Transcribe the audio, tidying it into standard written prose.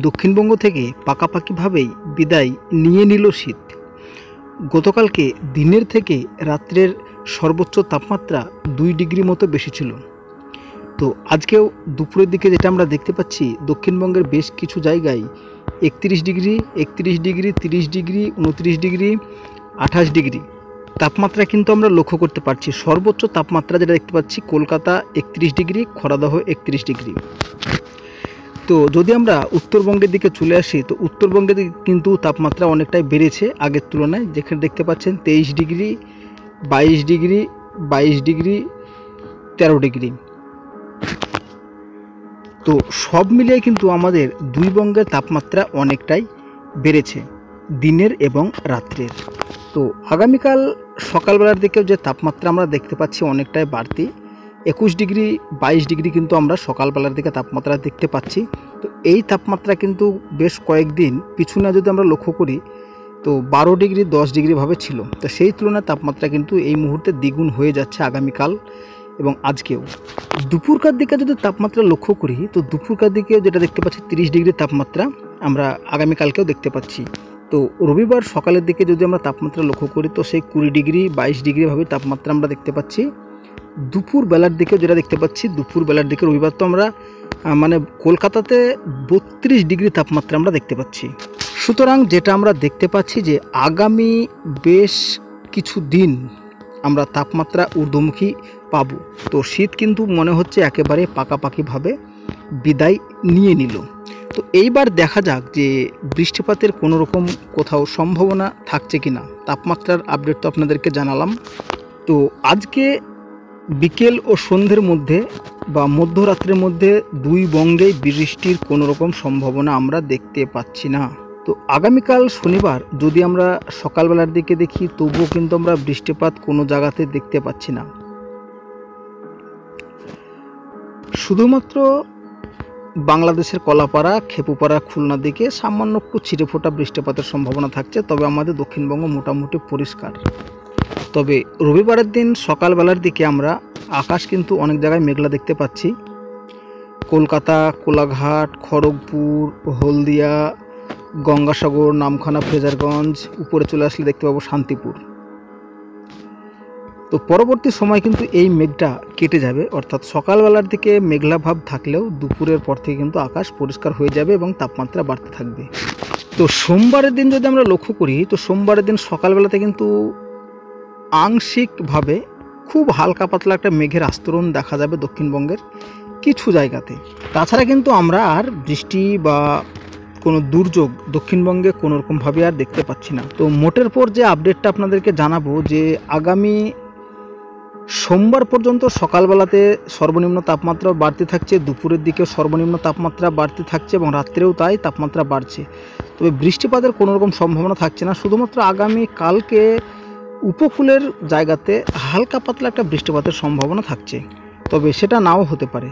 দক্ষিণবঙ্গ থেকে পাকাপাকিভাবেই বিদায় নিয়ে নিল শীত। গতকালকে দিনের থেকে রাত্রের সর্বোচ্চ তাপমাত্রা 2 ডিগ্রি মতো বেশি ছিল। তো আজকেও দুপুরের দিকে যেটা আমরা দেখতে পাচ্ছি, দক্ষিণবঙ্গের বেশ কিছু জায়গায় 31 degree, 31 degree, 30 degree, 29 degree, 28 degree তাপমাত্রা কিন্তু আমরা লক্ষ্য করতে পারছি। সর্বোচ্চ তাপমাত্রা যেটা দেখতে পাচ্ছি, কলকাতা 31 ডিগ্রি, খড়াদহ 31 ডিগ্রি। তো যদি আমরা উত্তরবঙ্গের দিকে চলে আসি, তো উত্তরবঙ্গের দিকে কিন্তু তাপমাত্রা অনেকটাই বেড়েছে আগের তুলনায়। যেখানে দেখতে পাচ্ছেন 23 ডিগ্রি, 22 ডিগ্রি, 22 ডিগ্রি, 13 ডিগ্রি। তো সব মিলিয়ে কিন্তু আমাদের দুই বঙ্গের তাপমাত্রা অনেকটাই বেড়েছে দিনের এবং রাত্রের। তো আগামীকাল সকালবেলার দিকেও যে তাপমাত্রা আমরা দেখতে পাচ্ছি অনেকটাই বাড়তি, 21 ডিগ্রি, 22 ডিগ্রি কিন্তু আমরা সকালবেলার দিকে তাপমাত্রা দেখতে পাচ্ছি। তো এই তাপমাত্রা কিন্তু বেশ কয়েকদিন পিছনে যদি আমরা লক্ষ্য করি, তো 12 ডিগ্রি, 10 ডিগ্রিভাবে ছিল। তো সেই তুলনায় তাপমাত্রা কিন্তু এই মুহূর্তে দ্বিগুণ হয়ে যাচ্ছে আগামীকাল এবং আজকেও। দুপুরকার দিকে যদি তাপমাত্রা লক্ষ্য করি, তো দুপুরকার দিকেও যেটা দেখতে পাচ্ছি 30 ডিগ্রি তাপমাত্রা আমরা আগামীকালকেও দেখতে পাচ্ছি। তো রবিবার সকালের দিকে যদি আমরা তাপমাত্রা লক্ষ্য করি, তো সেই 20 ডিগ্রি, 22 ডিগ্রিভাবে তাপমাত্রা আমরা দেখতে পাচ্ছি। দুপুর বেলার দিকে যেটা দেখতে পাচ্ছি, দুপুর বেলার দিকে রবিবার তো আমরা কলকাতাতে 32 ডিগ্রি তাপমাত্রা আমরা দেখতে পাচ্ছি। সুতরাং যেটা আমরা দেখতে পাচ্ছি যে আগামী বেশ কিছু দিন আমরা তাপমাত্রা ঊর্ধ্বমুখী পাব। তো শীত কিন্তু মনে হচ্ছে একেবারে পাকাপাকিভাবে বিদায় নিয়ে নিল। তো এইবার দেখা যাক যে বৃষ্টিপাতের কোনো রকম কোথাও সম্ভাবনা থাকছে কিনা। তাপমাত্রার আপডেট তো আপনাদেরকে জানালাম। তো আজকে বিকেল ও সন্ধ্যের মধ্যে বা মধ্যরাত্রের মধ্যে দুই বঙ্গেই বৃষ্টির কোনো রকম সম্ভাবনা আমরা দেখতে পাচ্ছি না। তো আগামীকাল শনিবার যদি আমরা সকালবেলার দিকে দেখি, তবুও কিন্তু আমরা বৃষ্টিপাত কোনো জায়গাতে দেখতে পাচ্ছি না। শুধুমাত্র বাংলাদেশের কলাপাড়া, খেপুপাড়া, খুলনার দিকে সামান্য একটু ছিটেফোঁটা বৃষ্টিপাতের সম্ভাবনা থাকছে। তবে আমাদের দক্ষিণবঙ্গ মোটামুটি পরিষ্কার। তবে রবিবারের দিন সকালবেলার দিকে আমরা আকাশ কিন্তু অনেক জায়গায় মেঘলা দেখতে পাচ্ছি। কলকাতা, কোলাঘাট, খড়গপুর, হলদিয়া, গঙ্গাসাগর, নামখানা, ফ্রেজারগঞ্জ, উপরে চলে আসলে দেখতে পাবো শান্তিপুর। তো পরবর্তী সময় কিন্তু এই মেঘটা কেটে যাবে, অর্থাৎ সকালবেলার দিকে মেঘলা ভাব থাকলেও দুপুরের পর থেকে কিন্তু আকাশ পরিষ্কার হয়ে যাবে এবং তাপমাত্রা বাড়তে থাকবে। তো সোমবারের দিন যদি আমরা লক্ষ্য করি, তো সোমবারের দিন সকালবেলাতে কিন্তু আংশিকভাবে খুব হালকা পাতলা একটা মেঘের আস্তরণ দেখা যাবে দক্ষিণবঙ্গের কিছু জায়গাতে। তাছাড়া কিন্তু আমরা আর বৃষ্টি বা কোনো দুর্যোগ দক্ষিণবঙ্গে কোনো রকমভাবে আর দেখতে পাচ্ছি না। তো মোটের পর যে আপডেটটা আপনাদেরকে জানাবো, যে আগামী সোমবার পর্যন্ত সকালবেলাতে সর্বনিম্ন তাপমাত্রা বাড়তে থাকছে, দুপুরের দিকে সর্বনিম্ন তাপমাত্রা বাড়তে থাকছে এবং রাত্রেও তাই তাপমাত্রা বাড়ছে। তবে বৃষ্টিপাতের কোনো রকম সম্ভাবনা থাকছে না। শুধুমাত্র আগামী কালকে উপকূলের জায়গাতে হালকা পাতলা একটা বৃষ্টিপাতের সম্ভাবনা থাকছে, তবে সেটা নাও হতে পারে।